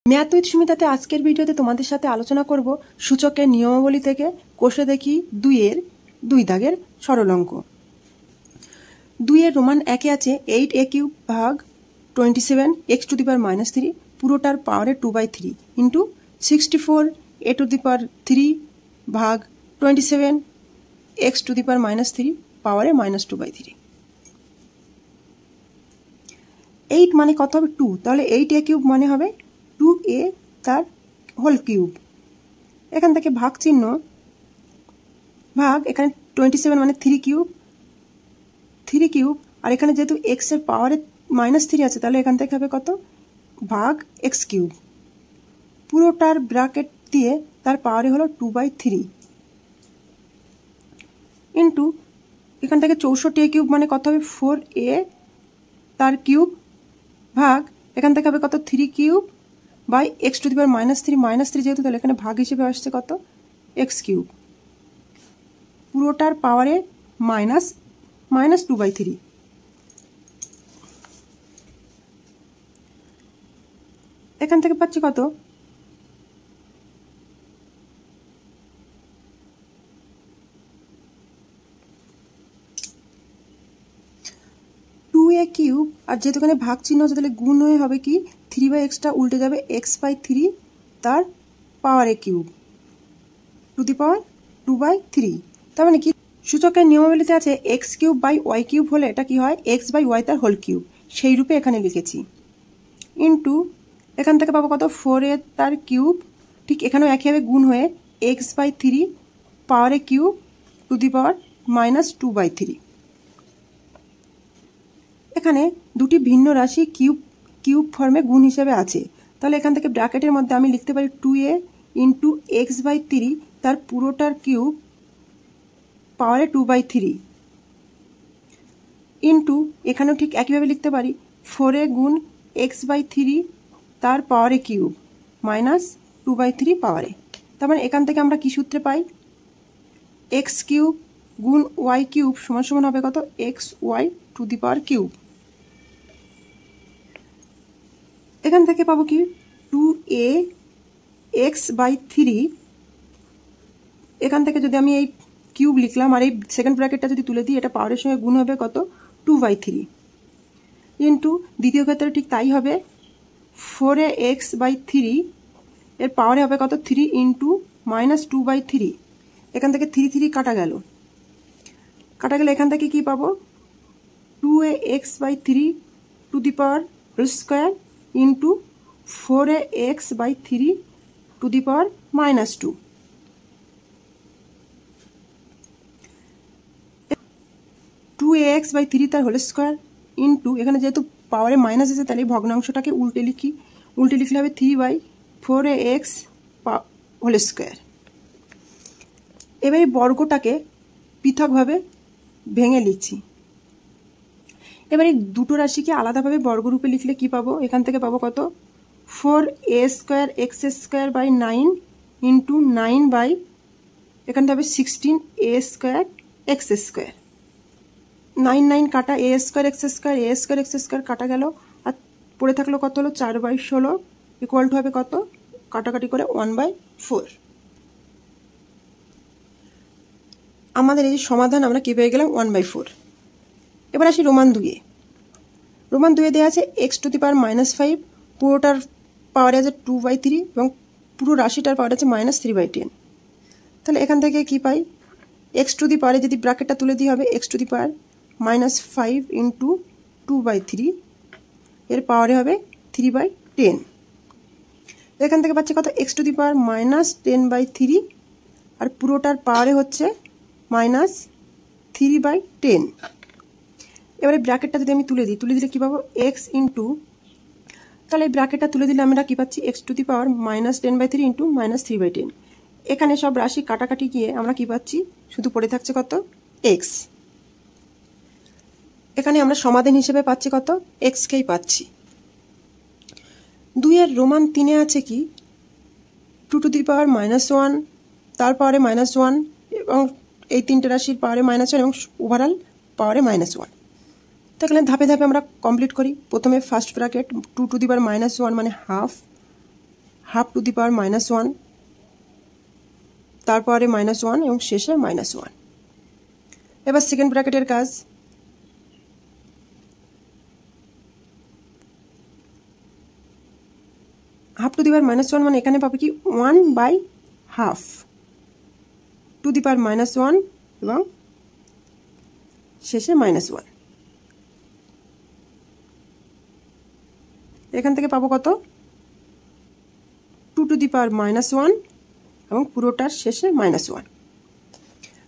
Math with সুমিতাতে আজকের ভিডিওতে তোমাদের সাথে আলোচনা করব সূচকের নিয়মাবলী থেকে কষে দেখি 2 এর 2 দাগের সরল অঙ্ক। 2 এর রোমান 1 আছে 8a³ ভাগ 27x⁻³ পুরোটার পাওয়ারে 2/3 ইন্টু 64a⁻³ ভাগ 27x⁻³ পাওয়ারে -2/3। 8 মানে কত হবে 2, তাহলে 8a³ মানে হবে 2a তার হোল কিউব। এখান থেকে ভাগ চিহ্ন, ভাগ এখানে 27 মানে 3 কিউব, আর এখানে যেহেতু x এর পাওয়ারে -3 আছে তাহলে এখান থেকে হবে কত ভাগ x³ পুরোটার ব্র্যাকেট দিয়ে তার পাওয়ারে হলো 2/3 ইন্টু এখান থেকে 64a³ মানে কত হবে 4a তার কিউব ভাগ এখান থেকে হবে কত 3 কিউব বাই x⁻³ যেহেতু তাহলে এখানে ভাগ হিসেবে আসছে কত x³ পুরোটার পাওয়ারে -2/3। এখান থেকে পাচ্ছি কত 2a³ আর যেহেতু এখানে ভাগ চিহ্ন আছে তাহলে গুণ হয়ে হবে কি 3/xটা উল্টে যাবে x/3 তার পাওয়ারে কিউব টু দি পাওয়ার 2/3। তার মানে কি সূচকের নিয়মাবলীতে আছে x³/y³ হলে এটা কি হয় x/y তার হোল কিউব, সেই রূপে এখানে লিখেছি। ইন্টু এখান থেকে পাবো কত 4a তার কিউব, ঠিক এখানেও একইভাবে গুণ হয়ে x/3 পাওয়ারে কিউব টু দি পাওয়ার -2/3। এখানে দুটি ভিন্ন রাশি কিউব ফর্মে গুণ হিসেবে আছে, তাহলে এখান থেকে ব্র্যাকেটের মধ্যে আমি লিখতে পারি 2a ইন্টু x/3 তার পুরোটার কিউব পাওয়ারে 2/3 ইন্টু এখানেও ঠিক একইভাবে লিখতে পারি 4a গুণ x/3 তার পাওয়ারে কিউব -2/3 পাওয়ারে। তার মানে এখান থেকে আমরা কি সূত্রে পাই x³ গুণ y³ সমান হবে কত xy two the power cube. এখান থেকে পাবো কি 2a x/3, এখান থেকে যদি আমি এই কিউব লিখলাম আর এই সেকেন্ড ব্র্যাকেটটা যদি তুলে দিই এটা পাওয়ারের সঙ্গে গুণ হবে কত 2/3 ইন্টু দ্বিতীয় ক্ষেত্রে ঠিক তাই হবে 4a x/3 এর পাওয়ারে হবে কত 3 ইন্টু -2/3। এখান থেকে 3 কাটা গেল, এখান থেকে কি পাবো 2a x/3 to the power whole square into 4a x/3 to the power -2। 2a x/3 তার হোল স্কোয়ার ইন্টু এখানে যেহেতু পাওয়ারে মাইনাস আছে তাহলে ভগ্নাংশটাকে উল্টে লিখলে হবে 3/4a x হোল স্কোয়ার। এবারে বর্গটাকে পৃথকভাবে ভেঙে লিখছি। এবারে দুটো রাশিকে আলাদাভাবে বর্গরূপে লিখলে কি পাবো, এখান থেকে পাবো কত 4a² x²/9 ইন্টু 9 এখান থেকে হবে 16a² x²। 9 কাটা a² x² কাটা গেল আর পড়ে থাকলো কত হলো 4/16 ইকুয়াল টু হবে কত কাটাকাটি করে 1/4। আমাদের এই সমাধান আমরা কি পেয়ে গেলাম 1/4। এবার আসি রোমান 2-এ। রোমান 2-এ দেওয়া আছে x⁻⁻5 পুরোটার পাওয়ারে আছে 2/3 এবং পুরো রাশিটার পাওয়ার আছে -3/10। তাহলে এখান থেকে কি পাই x⁻, যদি ব্র্যাকেটটা তুলে দিই হবে x⁻⁻5 ইন্টু 2/3 এর পাওয়ারে হবে 3/10। এখান থেকে পাচ্ছে কত x⁻−10/3 আর পুরোটার পাওয়ারে হচ্ছে -3/10। এবারে ব্র্যাকেটটা যদি আমি তুলে দিলে কি পাবো x ইন্টু, তাহলে এই ব্র্যাকেটটা তুলে দিলে আমরা কি পাচ্ছি x⁻−10/3 ইন্টু -3/10। এখানে সব রাশি কাটাকাটি গিয়ে আমরা কি পাচ্ছি শুধু পড়ে থাকছে কত x। এখানে আমরা সমাধান হিসেবে পাচ্ছি কত x-কেই পাচ্ছি। 2 এর রোমান 3-এ আছে কি 2 টু দি পাওয়ার -1 তার পাওয়ারে -1 এবং এই তিনটে রাশির পাওয়ারে -1 এবং ওভারঅল পাওয়ারে -1। তো এখানে ধাপে ধাপে আমরা কমপ্লিট করি। প্রথমে ফার্স্ট ব্র্যাকেট 2 টু দি পাওয়ার -1 মানে হাফ হাফ টু দি পাওয়ার -1, তারপরে -1 এবং শেষে -1। এবার সেকেন্ড ব্র্যাকেটের কাজ। হাফ টু দি পাওয়ার -1 মানে এখানে পাবে কি 1/2 টু দি পাওয়ার -1 এবং শেষে -1। এখান থেকে পাবো কত 2 টু দি পাওয়ার -1 এবং পুরোটার শেষে -1।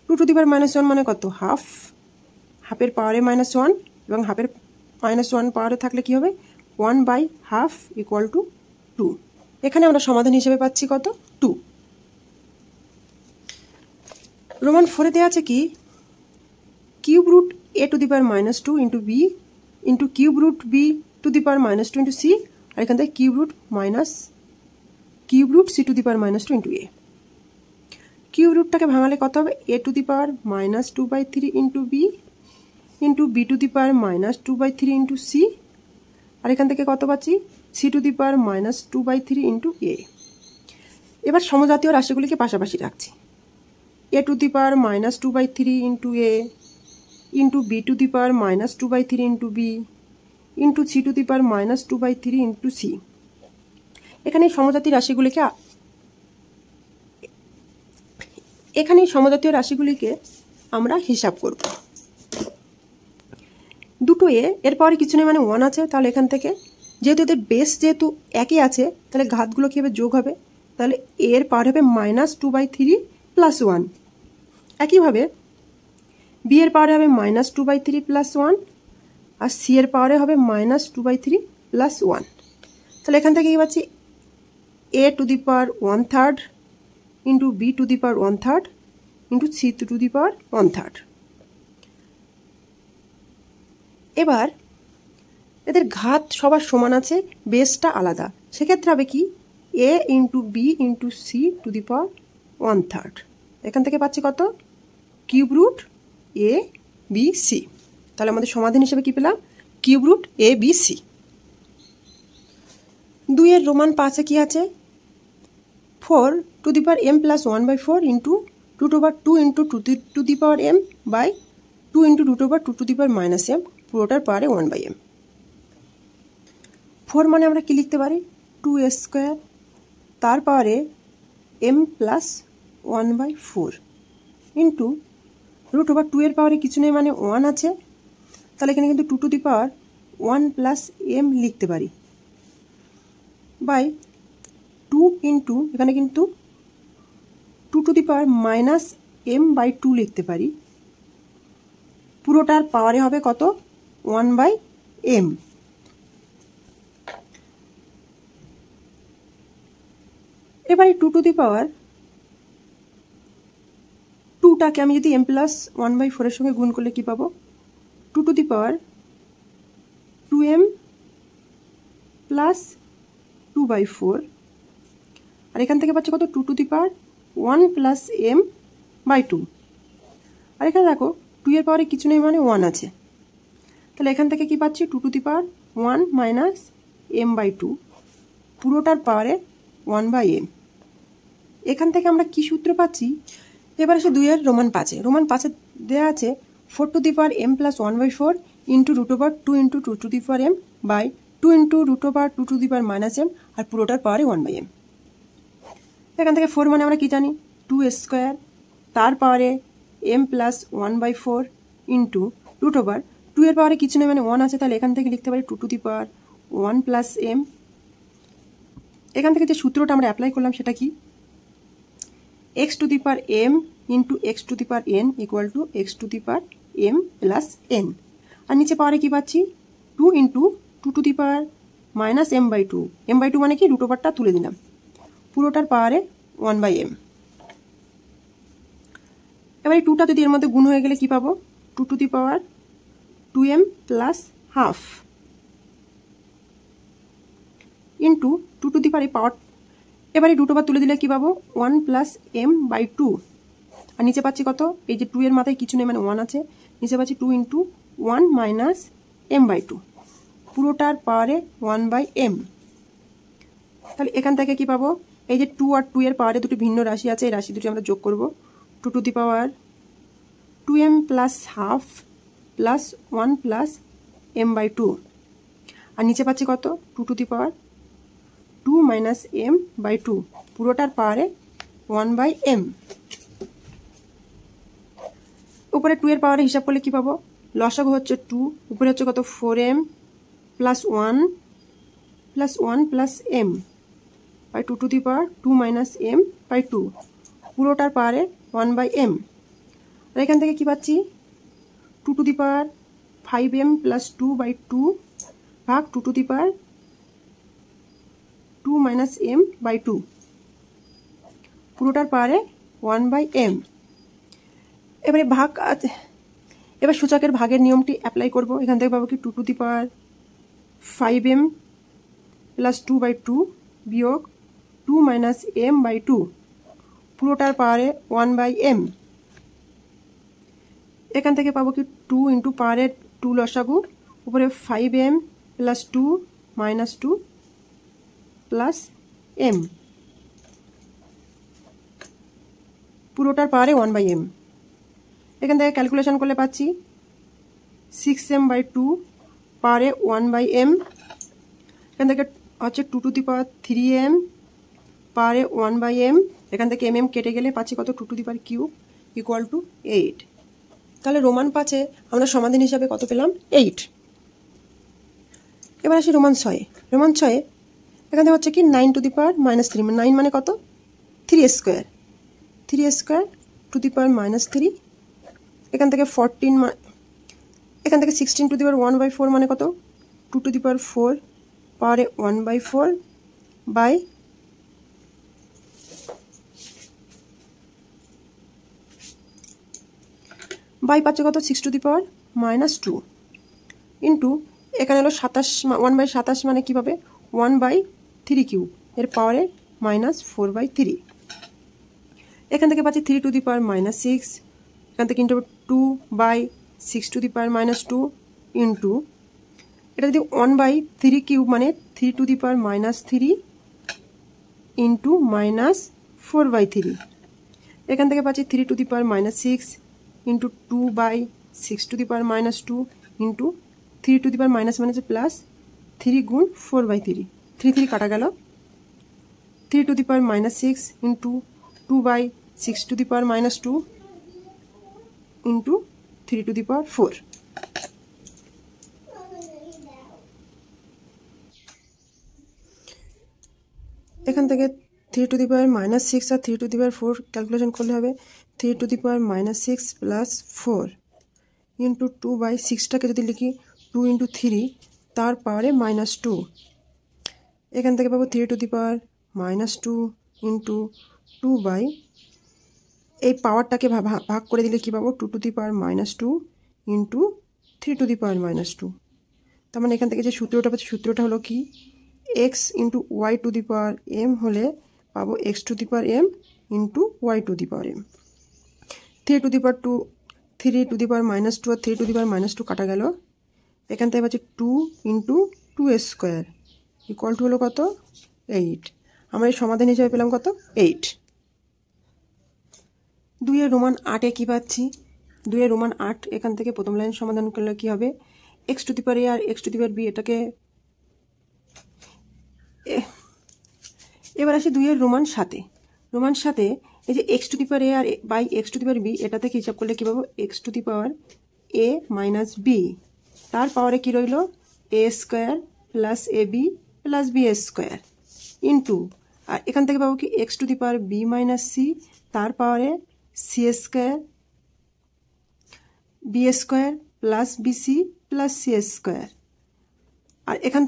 2 টু দি পাওয়ার -1 মানে কত হাফ, হাফের পাওয়ারে -1 এবং হাফের -1 পাওয়ারে থাকলে কি হবে 1/2 = 2। এখানে আমরা সমাধান হিসেবে পাচ্ছি কত 2। রোমান 4 দেওয়া আছে কি cube root a to the power -2 into b into cube root b to the power -2 into c, আর এখান থেকে cube root c to the power -2 into a। Cube রুটটাকে ভাঙালে কত হবে a to the power -2/3 into b into b to the power -2/3 into c, আর এখান থেকে কত পাচ্ছি c to the power -2/3 into a। এবার সমজাতীয় রাশিগুলিকে পাশাপাশি রাখছি। a to the power -2/3 into a into b to the power -2/3 into b into c to the power -2/3 into c। এখানে সমজাতীয় রাশিগুলিকে আমরা হিসাব করব। দুটো এর পরে কিছু নেই মানে 1 আছে, তাহলে এখান থেকে যেহেতু এদের বেস যেহেতু একই আছে তাহলে ঘাতগুলো কীভাবে যোগ হবে, তাহলে এর পাওয়ার হবে -2/3 + 1। একইভাবে বি এর পাওয়ারে হবে -2/3 + 1 আর সি এর পাওয়ারে হবে -2/3 + 1। তাহলে এখান থেকে কি পাচ্ছি a to the power 1/3 into b to the power 1/3 into c to the power 1/3। এবার এদের ঘাত সবার সমান আছে, বেসটা আলাদা, সেক্ষেত্রে হবে কি a into b into c to the power 1/3। এখান থেকে পাচ্ছি কত cube root a b c। তাহলে আমাদের সমাধান হিসেবে কি পেলাম cube root a b c। 2 এর রোমান 5 কি আছে 4 to the power m + 1/4 into √2 into 2 to the power m by 2 into √2 to the power -m, পুরোটার পাওয়ারে 1/m। 4 মানে আমরা কি লিখতে পারি 2a² তার পাওয়ারে m + 1/4 ইন্টু √2 এর পাওয়ারে কিছু নেই মানে 1 আছে, তাহলে এখানে কিন্তু 2 টু দি পাওয়ার 1 + m লিখতে পারি বাই 2 ইন্টু এখানে কিন্তু 2 টু দি পাওয়ার -m/2 লিখতে পারি, পুরোটার পাওয়ারে হবে কত 1/m। এবারে 2 টু দি পাওয়ার 2টাকে আমি যদি m + 1/4 এর সঙ্গে গুণ করলে কি পাবো 2 টু দি পাওয়ার 2m + 2/4, আর এখান থেকে পাচ্ছি কত 2 টু দি পাওয়ার 1 + m/2, আর এখানে দেখো 2 এর পাওয়ারে কিছু নেই মানে 1 আছে, তাহলে এখান থেকে কি পাচ্ছি 2 টু দি পাওয়ার 1 - m/2, পুরোটার পাওয়ারে 1/m। এখান থেকে আমরা কি সূত্র পাচ্ছি, এবার আসে 2 এর রোমান 5। রোমান 5 দেওয়া আছে 4 to the power m + 1/4 into √2 into 2 to the power m by 2 into √2 to the power -m, আর পুরোটার পাওয়ারে 1/m। এখান থেকে 4 মানে আমরা কি জানি 2a² তার পাওয়ারে m + 1/4 ইন্টু √2 এর পাওয়ারে কিছু নেই মানে 1 আছে, তাহলে এখান থেকে লিখতে পারি 2 টু দি পাওয়ার 1 + m। এখান থেকে যে সূত্রটা আমরা অ্যাপ্লাই করলাম সেটা কি x to the power m into x to the power n equal to x to the power m + n, আর নিচে পাওয়ারে কি পাচ্ছি 2 into 2 to the power -m/2, m/2 মানে কি √2টা তুলে দিলাম, পুরোটার পাওয়ারে 1/m। এবার এই 2টা যদি এর মধ্যে গুণ হয়ে গেলে কি পাবো 2 to the power 2m + ½ into 2 to the power power, এবারে √2 তুলে দিলে কি পাবো 1 + m/2, আর নিচে পাচ্ছি কত এই যে 2 এর মাথায় কিছু নেই মানে 1 আছে, নিচে পাচ্ছি 2 ইন্টু 1 - m/2, পুরোটার পাওয়ারে 1/m। তাহলে এখান থেকে কি পাবো, এই যে 2 আর 2 এর পাওয়ারে দুটি ভিন্ন রাশি আছে, এই রাশি দুটি আমরা যোগ করব। 2 to the power 2m plus half plus 1 plus m by 2, আর নিচে পাচ্ছি কত 2 to the power 2 minus m by 2, পুরোটার পাওয়ারে 1 বাই m। উপরে 2 এর পাওয়ারে হিসাব করলে কি পাবো, লসাগু হচ্ছে 2, উপরে হচ্ছে কত 4m plus 1 plus 1 plus m by 2 to the power 2 minus m by 2, পুরোটার পাওয়ারে 1 বাই m। আর এখান থেকে কি পাচ্ছি 2 to the power 5m plus 2 by 2 ভাগ 2 to the power 2 minus m by 2, পুরোটার পাওয়ারে 1 বাই m। এবারে ভাগ, এবার সূচকের ভাগের নিয়মটি অ্যাপ্লাই করব। এখান থেকে পাবো কি 2 to the power 5m plus 2 by 2 বিয়োগ 2 মাইনাস m বাই 2, পুরোটার পাওয়ারে 1 বাই m। এখান থেকে পাবো কি 2 ইন্টু পাওয়ারের 2 লসাগু, উপরে 5m plus 2 minus 2 plus m, পুরোটার পাওয়ারে 1 বাই m। এখান থেকে ক্যালকুলেশন করলে পাচ্ছি 6m বাই 2 পাওয়ারে 1 বাই m, এখান থেকে হচ্ছে 2 টু দি পাওয়ার 3m পাওয়ারে 1 বাই m, এখান থেকে mm কেটে গেলে পাচ্ছি কত 2 to the power cube equal to 8। তাহলে রোমান 5-এ আমরা সমাধান হিসাবে কত পেলাম 8। এবার আসি রোমান 6-এ। রোমান 6-এ এখানে হচ্ছে কি 9 টু দি পাওয়ার মাইনাস 3, 9 মানে কত 3 square, 3 square two the power minus 3, এখান থেকে 14, এখান থেকে 16 টু দি পাওয়ার 1 বাই 4 মানে কত 2 টু দি পাওয়ার 4 পাওয়ারে 1 বাই 4 বাই পাচ্ছে কত 6 to the power minus 2 into এখানে হলো 27, 1 বাই 27 মানে কী পাবে 1 বাই 3 কিউব, এর পাওয়ারে মাইনাস 4 বাই 3, এখান থেকে পাচ্ছি 3 টু দি পাওয়ার মাইনাস 6, এখান থেকে into 2 by 6 to the power minus 2 into এটা যদি 1 বাই 3 কিউব মানে 3 to the power minus 3 into minus 4 by 3, এখান থেকে পাচ্ছি 3 to the power minus 6 into 2 by 6 to the power minus 2 into 3 to the power minus মানে plus 3 গুণ 4 by 3, 3 3 কাটা গেল, 3 to the power minus 6 into 2 by 6 to the power minus 2 into 3 to the power 4। এখান থেকে 3 to the power minus 6 আর 3 to the power 4 calculation করলে হবে 3 to the power minus 6 plus 4 into 2 by 6টাকে যদি লিখি 2 ইন্টু 3 তার পাওয়ারে মাইনাস 2, এখান থেকে পাবো 3 to the power minus 2 into 2 by, এই পাওয়ারটাকে ভাগ করে দিলে কী পাবো 2 to the power minus 2 into 3 to the power minus 2। তার মানে এখান থেকে যে সূত্রটা পাচ্ছি সূত্রটা হলো কি x into y to the power m হলে পাবো x to the power m into y to the power m। 3 to the power 2, 3 to the power minus 2 আর 3 টু দি পাওয়ার মাইনাস 2 কাটা গেল, এখান থেকে পাচ্ছি 2 ইন্টু 2 স্কোয়ার ইকুয়াল টু হলো কত 8। আমরা এই সমাধান হিসাবে পেলাম কত 8। 2 এর রোমান 8-এ কী পাচ্ছি 2 এর রোমান 8, এখান থেকে প্রথম লাইন সমাধান করলে কী হবে x to the power a আর x to the power b, এটাকে এবার আসি 2 এর রোমান 7-এ। রোমান 7-এ এই যে x to the power a আর by x to the power b, এটা থেকে হিসাব করলে কী পাবো x to the power a minus b, তার পাওয়ারে কী রইল a square plus ab plus b square into, আর এখান থেকে পাবো কি x to the power b minus c, তার পাওয়ারে c square b square plus bc plus c square, আর এখান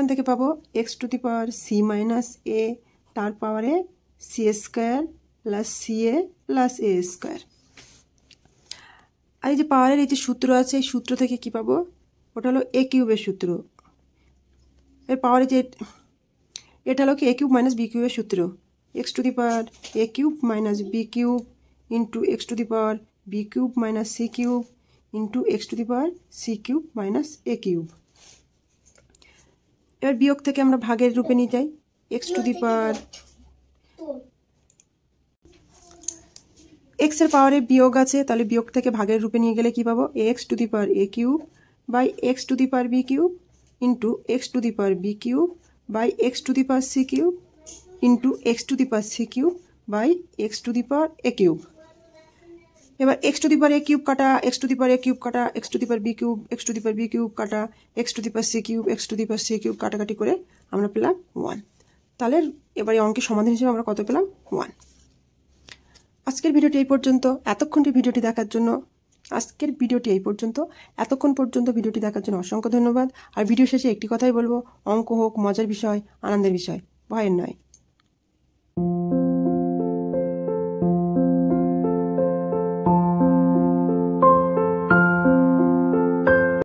থেকে পাবো x to the power c minus a, তার পাওয়ারে c square plus ca plus a square. আর এই যে পাওয়ারের এই যে সূত্র আছে, এই সূত্র থেকে কি পাবো ওটা হলো a কিউবের সূত্র, এর পাওয়ারে যে এটা হলো কি a কিউব মাইনাস b কিউবের সূত্র, x to the power a cube minus b cube into x to the power b cube minus c cube into x to the power c cube minus a cube. এবার বিয়োগ থেকে আমরা ভাগের রূপে নিয়ে যাই, x to the power x এর পাওয়ারে বিয়োগ আছে, তাহলে বিয়োগ থেকে ভাগের রূপে নিয়ে গেলে কি পাবো, x to the power a cube by x to the power b cube into x to the power b cube by x to the power C cube into x to the power C cube by x to the power a cube. এবার x to the power a cube কাটা, x to the power a cube কাটা, x to the power b cube, x to the power b cube কাটা, x to the power C cube, x to the power C cube কাটাকাটি করে আমরা পেলাম 1। তাহলে এবারে অঙ্কের সমাধান হিসেবে আমরা কত পেলাম, 1। আজকের ভিডিওটি এই পর্যন্ত। এতক্ষণ ভিডিওটি দেখার জন্য এতক্ষণ পর্যন্ত ভিডিওটি দেখার জন্য অসংখ্য ধন্যবাদ। আর ভিডিও শেষে একটি কথাই বলবো, অঙ্ক হোক মজার বিষয়, আনন্দের বিষয়, ভয়ের নয়।